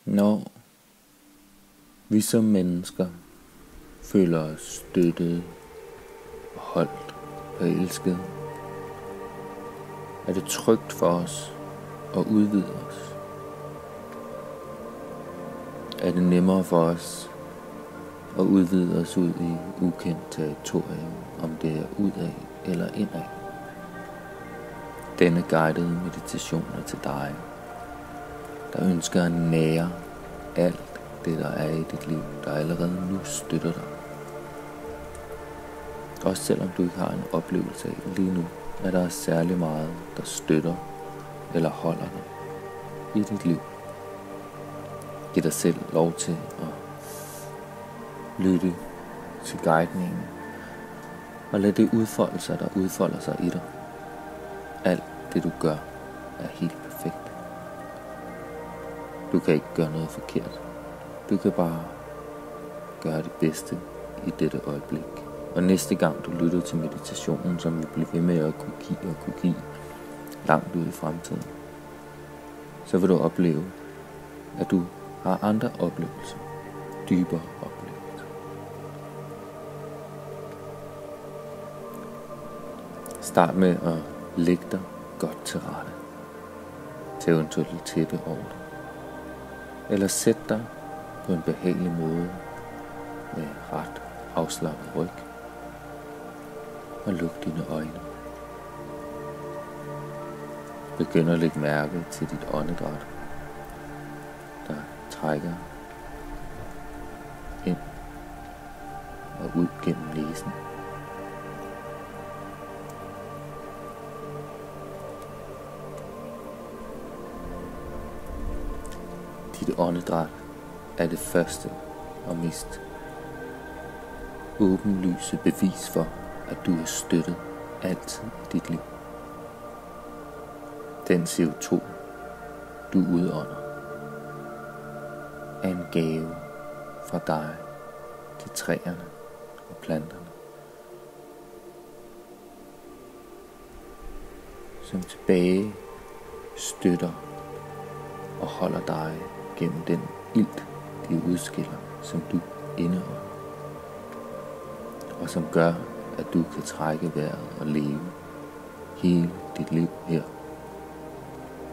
Når vi som mennesker føler os støttet og holdt og elsket, er det trygt for os at udvide os. Er det nemmere for os at udvide os ud i ukendt territorium, om det er udad eller indad. Denne guidede meditation er til dig, der ønsker at nære alt det, der er i dit liv, der allerede nu støtter dig. Også selvom du ikke har en oplevelse af lige nu, at der er særlig meget, der støtter eller holder dig i dit liv. Giv dig selv lov til at lytte til guidningen, og lad det udfolde sig, der udfolder sig i dig. Alt det du gør er helt perfekt. Du kan ikke gøre noget forkert. Du kan bare gøre det bedste i dette øjeblik. Og næste gang du lytter til meditationen, som vil blive ved med at kunne give langt ud i fremtiden, så vil du opleve, at du har andre oplevelser, dybere oplevelser. Start med at lægge dig godt til rette, til eventuelt et tæppe over dig, eller sæt dig på en behagelig måde med ret afslappet ryg, og luk dine øjne. Begynd at lægge mærke til dit åndedræt, der trækker ind og ud gennem næsen. Dit åndedræt er det første og mest åbenlyse bevis for, at du er støttet altid i dit liv. Den CO2, du udånder, er en gave fra dig til træerne og planterne, som tilbage støtter og holder dig gennem den ilt, de udskiller, som du indeholder, og som gør, at du kan trække vejret og leve hele dit liv her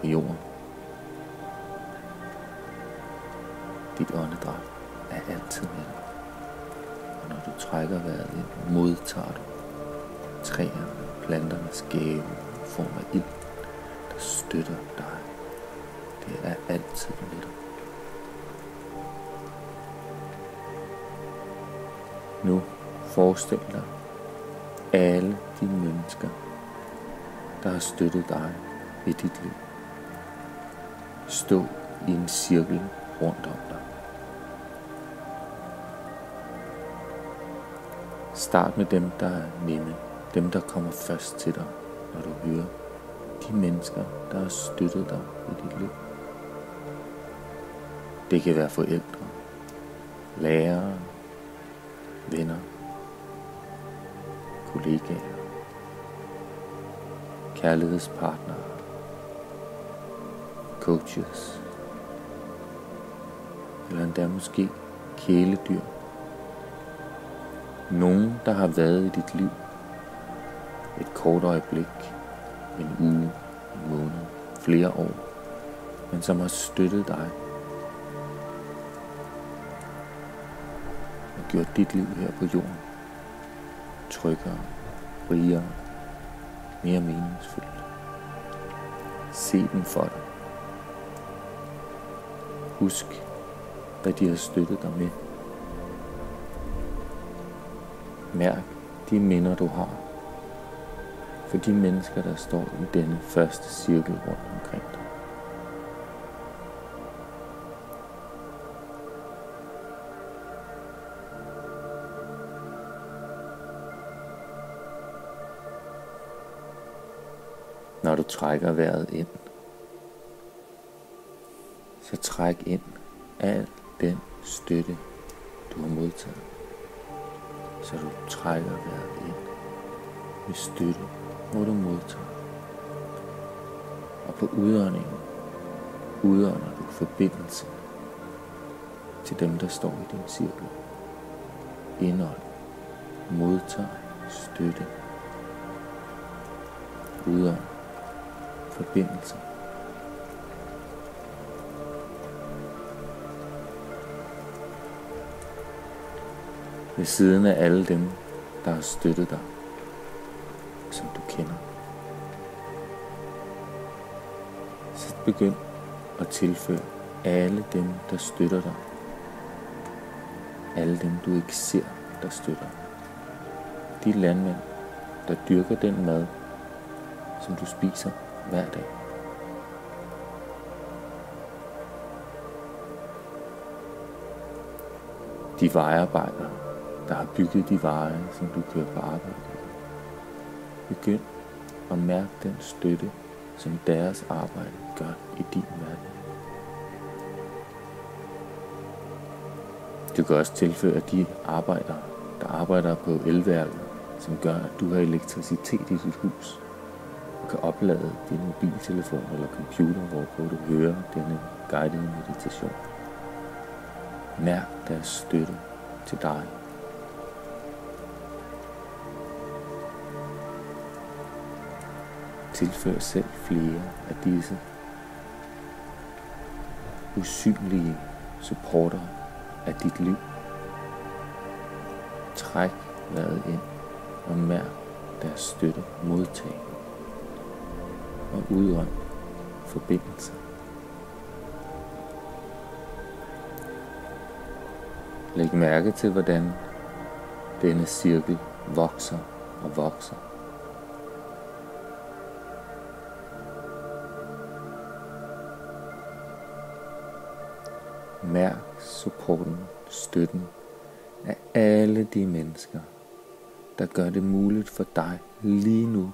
på jorden. Dit åndedræt er altid med dig, og når du trækker vejret ind, modtager du træerne og planternes gave i form af ild, der støtter dig. Det er altid med dig. Nu forestil dig alle de mennesker, der har støttet dig i dit liv. Stå i en cirkel rundt om dig. Start med dem, der er nemme, dem der kommer først til dig, når du hører de mennesker, der har støttet dig i dit liv. Det kan være forældre, lærere, venner, kollegaer, kærlighedspartnere, coaches, eller endda måske kæledyr. Nogen, der har været i dit liv et kort øjeblik, en uge, en måned, flere år, men som har støttet dig og gjort dit liv her på jorden tryggere, rigere, mere meningsfuldt. Se dem for dig. Husk, hvad de har støttet dig med. Mærk de minder, du har for de mennesker, der står i denne første cirkel rundt omkring dig. Når du trækker vejret ind, så træk ind al den støtte, du har modtaget. Så du trækker vejret ind med støtte, hvor du modtager. Og på udåndingen udånder du forbindelse til dem, der står i din cirkel. Indånd. Modtag støtte. Udånd. Forbindelse. Ved siden af alle dem, der har støttet dig, som du kender. Så begynd at tilføre alle dem, der støtter dig. Alle dem, du ikke ser, der støtter. De landmænd, der dyrker den mad, som du spiser hver dag. De vejarbejdere, der har bygget de veje, som du kører på arbejde. Begynd at mærke den støtte, som deres arbejde gør i din hverdag. Du kan også tilføre de arbejdere, der arbejder på elværket, som gør, at du har elektricitet i dit hus. Du kan oplade din mobiltelefon eller computer, hvorpå du hører denne guidede meditation. Mærk deres støtte til dig. Tilfør selv flere af disse usynlige supporter af dit liv. Træk vejret ind og mærk deres støtte modtage og udånd forbindelse. Læg mærke til, hvordan denne cirkel vokser og vokser. Mærk supporten, støtten af alle de mennesker, der gør det muligt for dig lige nu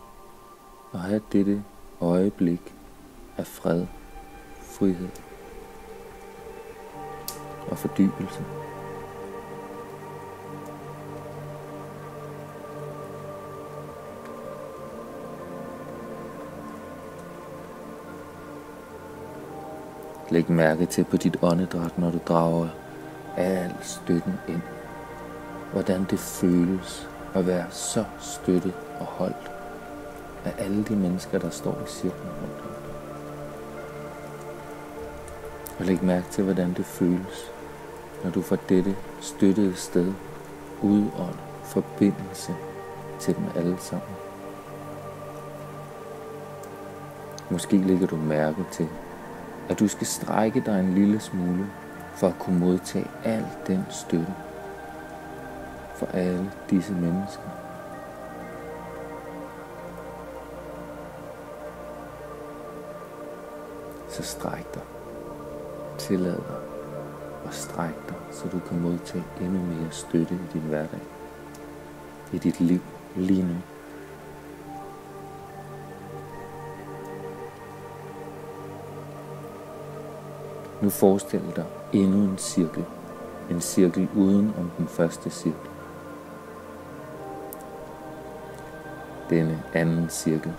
at have dette øjeblik af fred, frihed og fordybelse. Læg mærke til på dit åndedræt, når du drager al støtten ind. Hvordan det føles at være så støttet og holdt af alle de mennesker, der står i cirklen rundt om dig. Og læg mærke til, hvordan det føles, når du fra dette støttede sted udånd forbindelse til dem alle sammen. Måske lægger du mærke til, at du skal strække dig en lille smule for at kunne modtage al den støtte for alle disse mennesker. Så stræk dig, tillad dig og stræk dig, så du kan modtage endnu mere støtte i din hverdag, i dit liv lige nu. Nu forestil dig endnu en cirkel uden om den første cirkel. Denne anden cirkel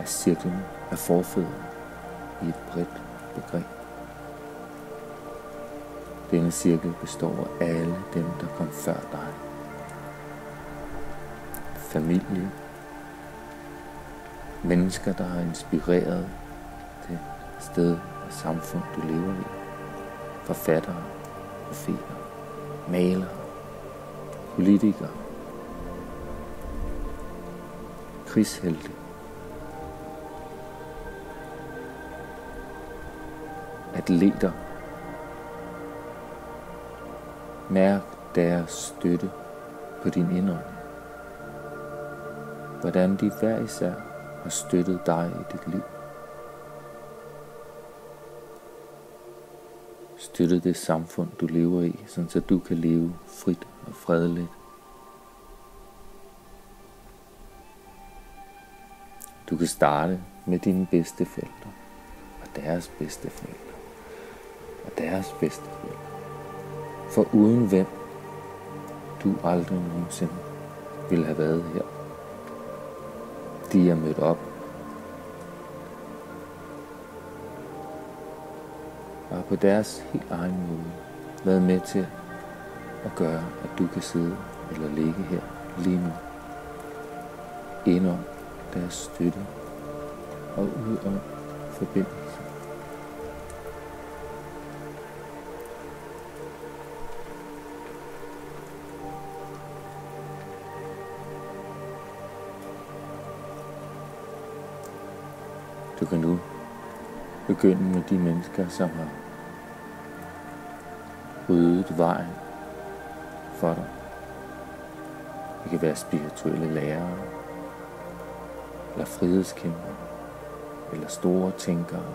er cirklen af forfædrene i et bredt begreb. Denne cirkel består af alle dem, der kom før dig. Familie, mennesker, der har inspireret det sted og samfund, du lever i. Forfattere, profeter, malere, politikere, krigshelte, atleter. Mærk deres støtte på din indånding. Hvordan de hver især har støttet dig i dit liv. Støttet det samfund, du lever i, så du kan leve frit og fredeligt. Du kan starte med dine bedsteforældre og deres bedsteforældre og deres bedsteforældre. For uden hvem du aldrig nogensinde ville have været her. De er mødt op og på deres helt egen måde været med til at gøre, at du kan sidde eller ligge her lige nu. Indånd deres støtte og udånd forbindelse. Du kan nu begynde med de mennesker, som har ryddet vejen for dig. Det kan være spirituelle lærere, eller frihedskæmpere, eller store tænkere,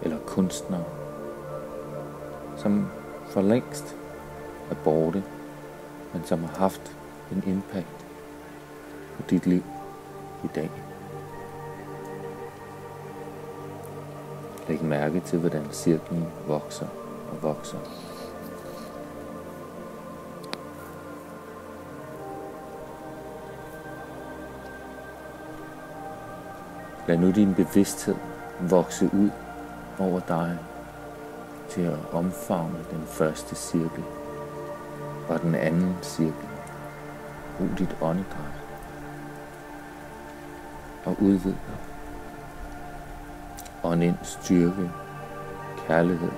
eller kunstnere, som for længst er borte, men som har haft en impact på dit liv i dag. Læg mærke til, hvordan cirklen vokser og vokser. Lad nu din bevidsthed vokse ud over dig til at omfavne den første cirkel og den anden cirkel. Brug dit åndedræt og udvid dig. Ånd ind styrke, kærlighed.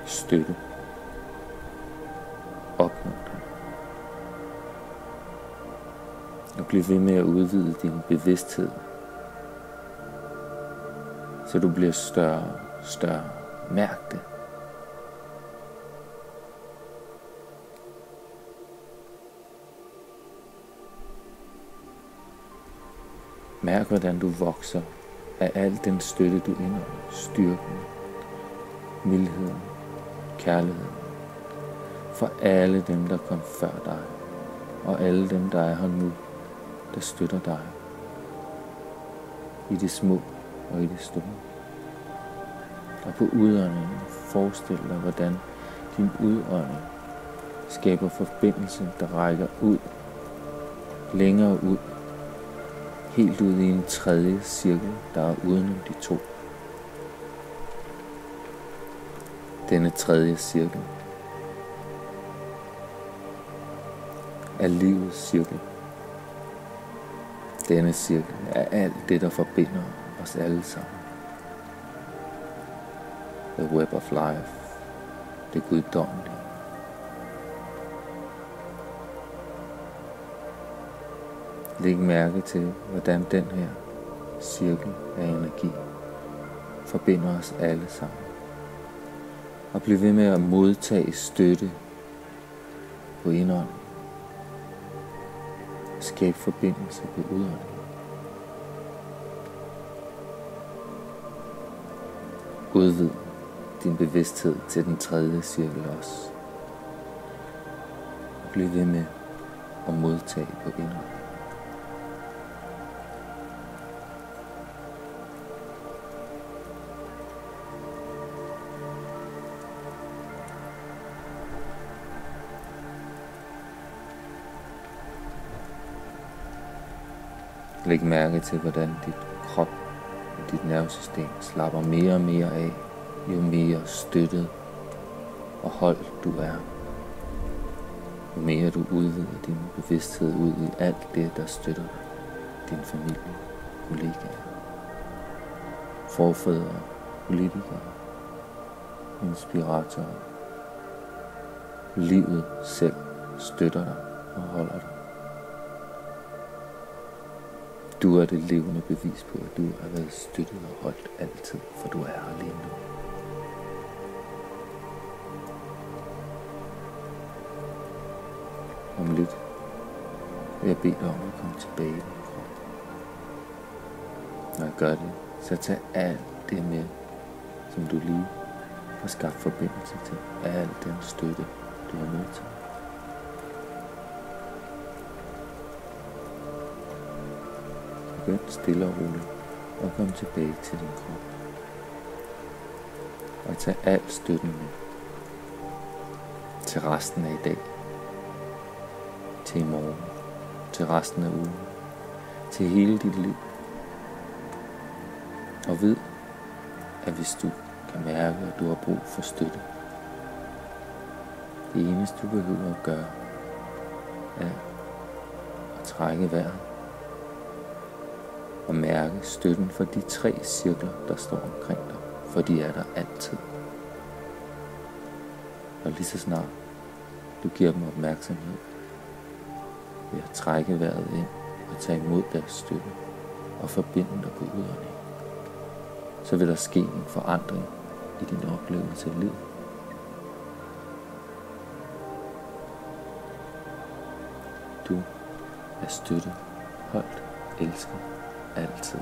Støtte. Opmuntring. Og bliv ved med at udvide din bevidsthed, så du bliver større og større. Mærk det. Mærk, hvordan du vokser af al den støtte, du indånder. Styrken, mildheden, kærligheden. For alle dem, der kom før dig, og alle dem, der er her nu, der støtter dig. I det små og i det store. Og på udåndingen, forestil dig, hvordan din udånding skaber forbindelse, der rækker ud, længere ud, helt ud i en tredje cirkel, der er udenom de to. Denne tredje cirkel er livets cirkel. Denne cirkel er alt det, der forbinder os alle sammen. The web of life, det guddommelige. Læg mærke til, hvordan den her cirkel af energi forbinder os alle sammen. Og bliv ved med at modtage støtte på indånden. Skab forbindelse på udånden. Udvid din bevidsthed til den tredje cirkel også. Og bliv ved med at modtage på indånden. Læg mærke til, hvordan dit krop og dit nervesystem slapper mere og mere af, jo mere støttet og holdt du er. Jo mere du udvider din bevidsthed ud i alt det, der støtter dig. Din familie, kollegaer, forfædre, politikere, inspiratorer. Livet selv støtter dig og holder dig. Du er det levende bevis på, at du har været støttet og holdt altid, for du er her lige nu. Om lidt vil jeg bede dig om at komme tilbage i din krop. Når jeg gør det, så tag alt det med, som du lige har skabt forbindelse til. Al den støtte, du har modtaget. Begynd stille og roligt og kom tilbage til din krop. Og tag al støtten med til resten af i dag. til i morgen, til resten af ugen, til hele dit liv. Og ved, at hvis du kan mærke, at du har brug for støtte, det eneste du behøver at gøre, er at trække vejret og mærke støtten for de 3 cirkler, der står omkring dig, for de er der altid. Og lige så snart du giver dem opmærksomhed ved at trække vejret ind og tage imod deres støtte og forbinde dig på udånding, så vil der ske en forandring i din oplevelse af livet. Du er støttet, holdt, elsket, altid.